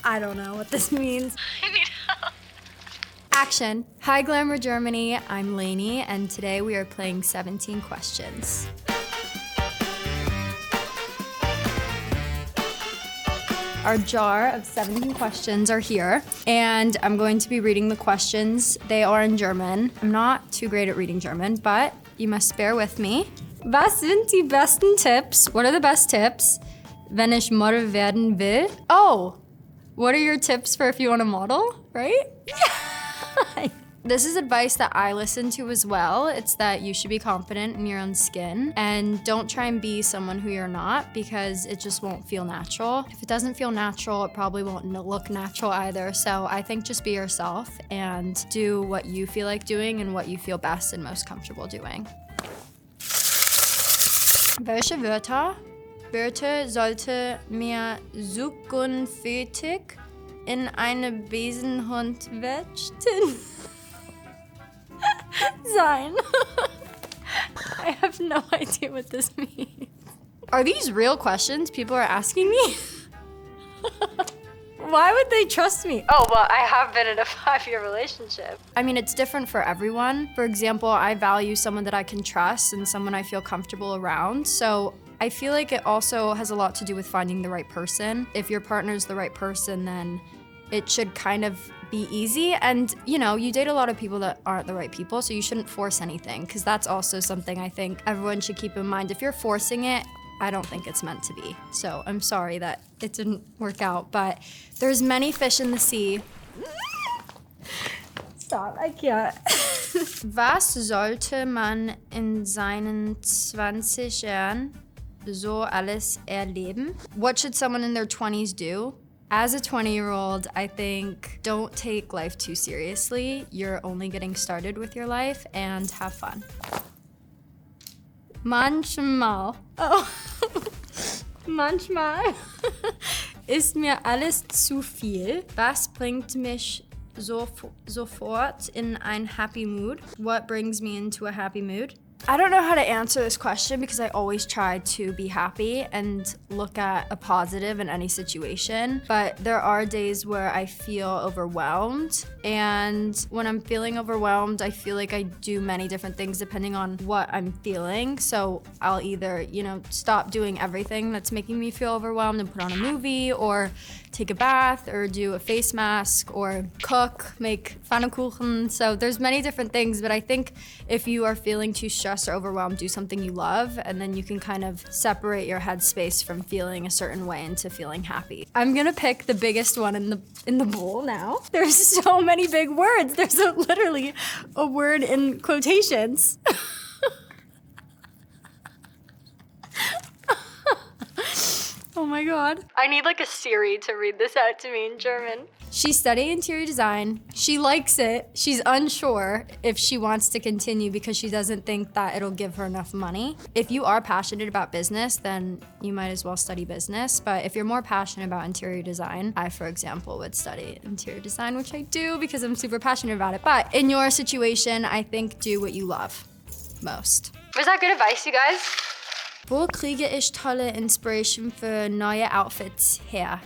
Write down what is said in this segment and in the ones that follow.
I don't know what this means. I need help. Action. Hi, Glamour Germany. I'm Leni, and today we are playing 17 questions. Our jar of 17 questions are here, and I'm going to be reading the questions. They are in German. I'm not too great at reading German, but you must bear with me. Was sind die besten Tipps? What are the best tips, wenn ich Model werden will? Oh, what are your tips for if you want to model, right? This is advice that I listen to as well. It's that you should be confident in your own skin and don't try and be someone who you're not because it just won't feel natural. If it doesn't feel natural, it probably won't look natural either. So I think just be yourself and do what you feel like doing and what you feel best and most comfortable doing. Welche Wörter sollte mir zukünftig in eine Besenhundwäsche sein? I have no idea what this means. Are these real questions people are asking me? Why would they trust me? Oh, well, I have been in a 5-year relationship. I mean, it's different for everyone. For example, I value someone that I can trust and someone I feel comfortable around. So I feel like it also has a lot to do with finding the right person. If your partner's the right person, then it should kind of be easy. And, you know, you date a lot of people that aren't the right people, so you shouldn't force anything, because that's also something I think everyone should keep in mind. If you're forcing it, I don't think it's meant to be. So I'm sorry that it didn't work out, but there's many fish in the sea. Stop, I can't. Was sollte man in seinen 20 Jahren so alles erleben? What should someone in their 20s do? As a 20-year-old, I think don't take life too seriously. You're only getting started with your life, and have fun. Manchmal ist mir alles zu viel. Was bringt mich sofort in ein happy mood? What brings me into a happy mood? I don't know how to answer this question because I always try to be happy and look at a positive in any situation. But there are days where I feel overwhelmed. And when I'm feeling overwhelmed, I feel like I do many different things depending on what I'm feeling. So I'll either, stop doing everything that's making me feel overwhelmed and put on a movie, or take a bath, or do a face mask, or cook, make pfannkuchen. So there's many different things, but I think if you are feeling too stressed or overwhelmed, do something you love, and then you can kind of separate your headspace from feeling a certain way into feeling happy. I'm gonna pick the biggest one in the bowl now. There's so many big words. There's literally a word in quotations. Oh my God. I need like a Siri to read this out to me in German. She's studying interior design. She likes it. She's unsure if she wants to continue because she doesn't think that it'll give her enough money. If you are passionate about business, then you might as well study business. But if you're more passionate about interior design, I, for example, would study interior design, which I do because I'm super passionate about it. But in your situation, I think do what you love most. Was that good advice, you guys? Wo kriege ich tolle Inspiration für neue Outfits her?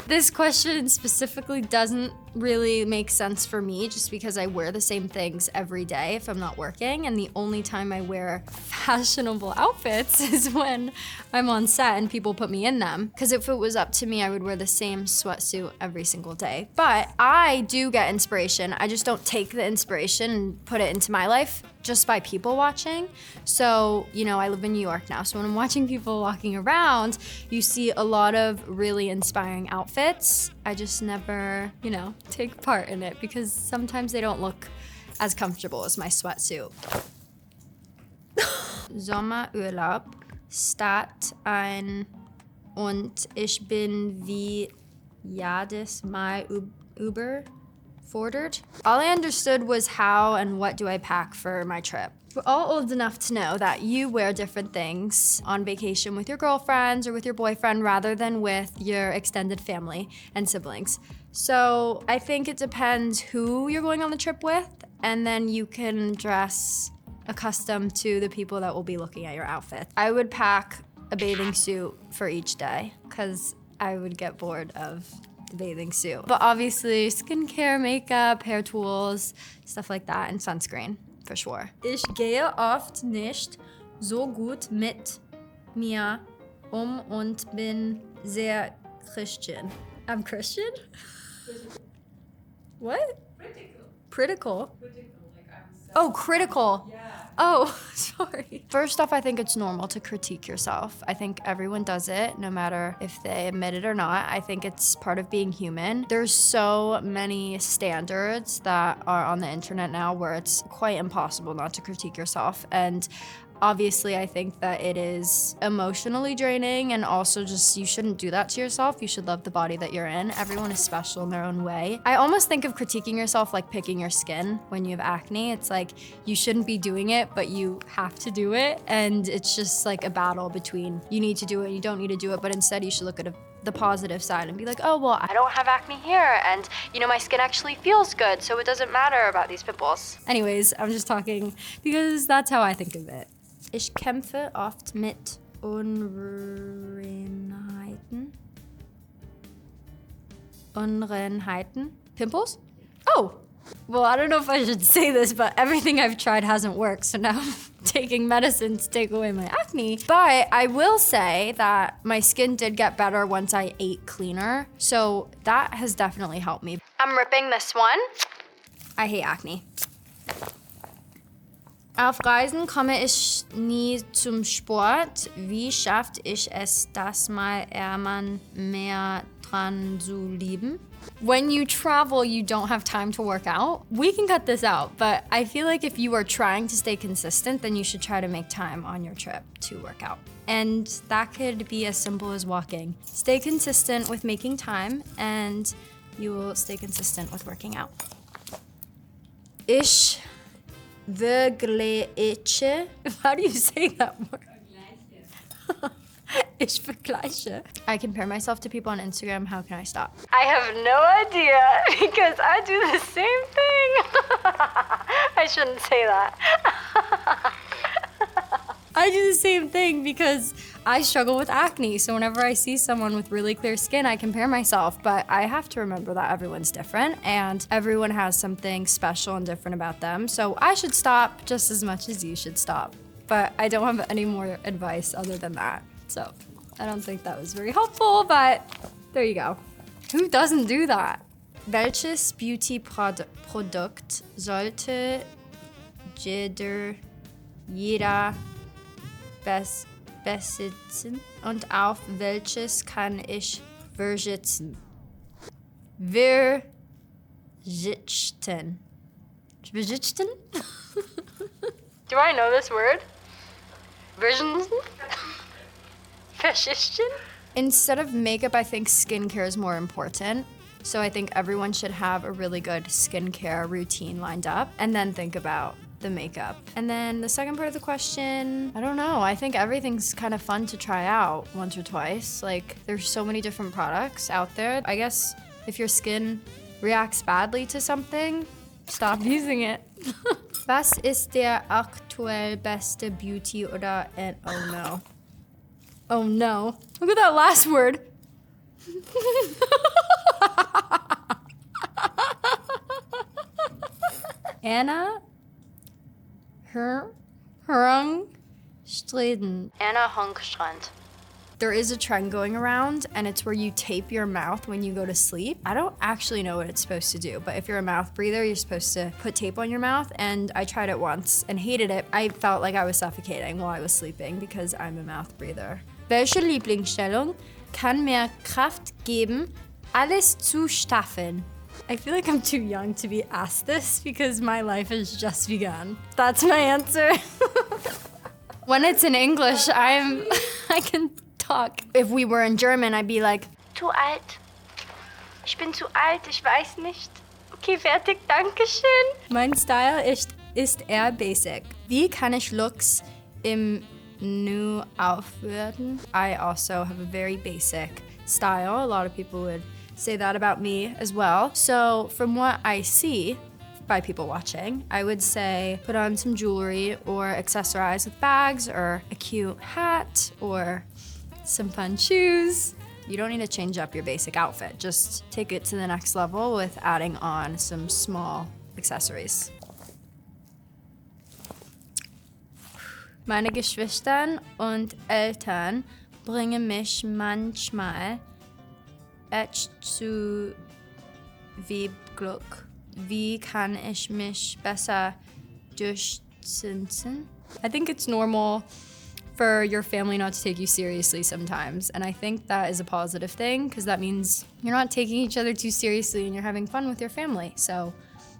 This question specifically doesn't really make sense for me just because I wear the same things every day if I'm not working, and the only time I wear fashionable outfits is when I'm on set and people put me in them. Because if it was up to me, I would wear the same sweatsuit every single day. But I do get inspiration. I just don't take the inspiration and put it into my life just by people watching. So, I live in New York now, so when I'm watching people walking around, you see a lot of really inspiring outfits. I just never, take part in it because sometimes they don't look as comfortable as my sweatsuit. Sommerurlaub, Stadt ein und ich bin wie jedes Mal überfordert. All I understood was how and what do I pack for my trip. We're all old enough to know that you wear different things on vacation with your girlfriends or with your boyfriend rather than with your extended family and siblings. So I think it depends who you're going on the trip with, and then you can dress accustomed to the people that will be looking at your outfit. I would pack a bathing suit for each day because I would get bored of the bathing suit. But obviously, skincare, makeup, hair tools, stuff like that, and sunscreen, for sure. Ich gehe oft nicht so gut mit mir und bin sehr Christian. I'm Christian? What? Critical? Oh, critical. Yeah. Oh, sorry. First off, I think it's normal to critique yourself. I think everyone does it, no matter if they admit it or not. I think it's part of being human. There's so many standards that are on the internet now where it's quite impossible not to critique yourself. And obviously, I think that it is emotionally draining, and also just you shouldn't do that to yourself. You should love the body that you're in. Everyone is special in their own way. I almost think of critiquing yourself like picking your skin when you have acne. It's like you shouldn't be doing it, but you have to do it. And it's just like a battle between you need to do it, you don't need to do it, but instead you should look at the positive side and be like, oh, well, I don't have acne here, and you know, my skin actually feels good, so it doesn't matter about these pimples. Anyways, I'm just talking because that's how I think of it. Ich kämpfe oft mit Unreinheiten. Pimples? Oh! Well, I don't know if I should say this, but everything I've tried hasn't worked, so now I'm taking medicine to take away my acne. But I will say that my skin did get better once I ate cleaner, so that has definitely helped me. I'm ripping this one. I hate acne. Auf Reisen komme ich nie zum Sport. Wie schafft ich es, dass mal man mehr dran zu lieben? When you travel, you don't have time to work out. We can cut this out, but I feel like if you are trying to stay consistent, then you should try to make time on your trip to work out. And that could be as simple as walking. Stay consistent with making time, and you will stay consistent with working out. Ich vergleiche. How do you say that word? Ich vergleiche. I compare myself to people on Instagram. How can I stop? I have no idea because I do the same thing. I shouldn't say that. I do the same thing because I struggle with acne. So whenever I see someone with really clear skin, I compare myself. But I have to remember that everyone's different and everyone has something special and different about them. So I should stop just as much as you should stop. But I don't have any more advice other than that. So I don't think that was very helpful, but there you go. Who doesn't do that? Welches Beauty-Produkt sollte jeder besitzen und auf welches kann ich verzichten? Verzichten. Verzichten? Do I know this word? Verzichten? Instead of makeup, I think skincare is more important. So I think everyone should have a really good skincare routine lined up and then think about the makeup. And then the second part of the question, I don't know. I think everything's kind of fun to try out once or twice. Like, there's so many different products out there. I guess if your skin reacts badly to something, stop using it. Was ist der aktuell beste Beauty oder oh no. Oh no. Look at that last word. Anna Hungstrand. Anna Hungstrand. There is a trend going around, and it's where you tape your mouth when you go to sleep. I don't actually know what it's supposed to do, but if you're a mouth breather, you're supposed to put tape on your mouth, and I tried it once and hated it. I felt like I was suffocating while I was sleeping because I'm a mouth breather. Welche Lieblingsstellung kann mir Kraft geben, alles zu schaffen? I feel like I'm too young to be asked this because my life has just begun. That's my answer. When it's in English, I can talk. If we were in German, I'd be like, zu alt. Ich bin zu alt, ich weiß nicht. Okay, fertig, danke schön. Mein Style ist eher basic. Wie kann ich Looks im Nu aufwerten? I also have a very basic style. A lot of people would say that about me as well. So from what I see by people watching, I would say put on some jewelry or accessorize with bags or a cute hat or some fun shoes. You don't need to change up your basic outfit. Just take it to the next level with adding on some small accessories. Meine Geschwister und Eltern bringen mich manchmal echt zu viel Glück. Wie kann ich mich besser durchsetzen? I think it's normal for your family not to take you seriously sometimes, and I think that is a positive thing because that means you're not taking each other too seriously and you're having fun with your family. So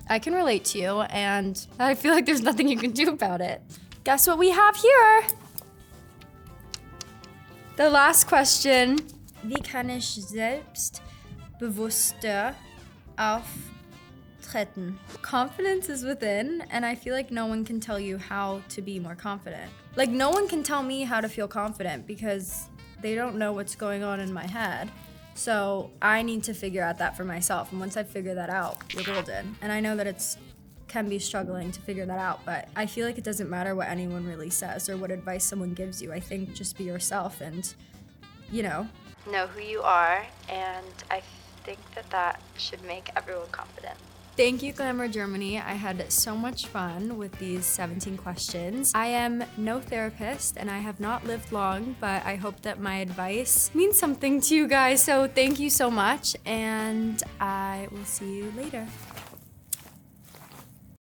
I can relate to you, and I feel like there's nothing you can do about it. Guess what we have here? The last question. Wie kann ich selbstbewusster auftreten? Confidence is within, and I feel like no one can tell you how to be more confident. Like, no one can tell me how to feel confident because they don't know what's going on in my head. So I need to figure out that for myself. And once I figure that out, we're golden. And I know that it's can be struggling to figure that out, but I feel like it doesn't matter what anyone really says or what advice someone gives you. I think just be yourself and, know who you are, and I think that should make everyone confident. Thank you, Glamour Germany. I had so much fun with these 17 questions. I am no therapist and I have not lived long, but I hope that my advice means something to you guys. So thank you so much, and I will see you later.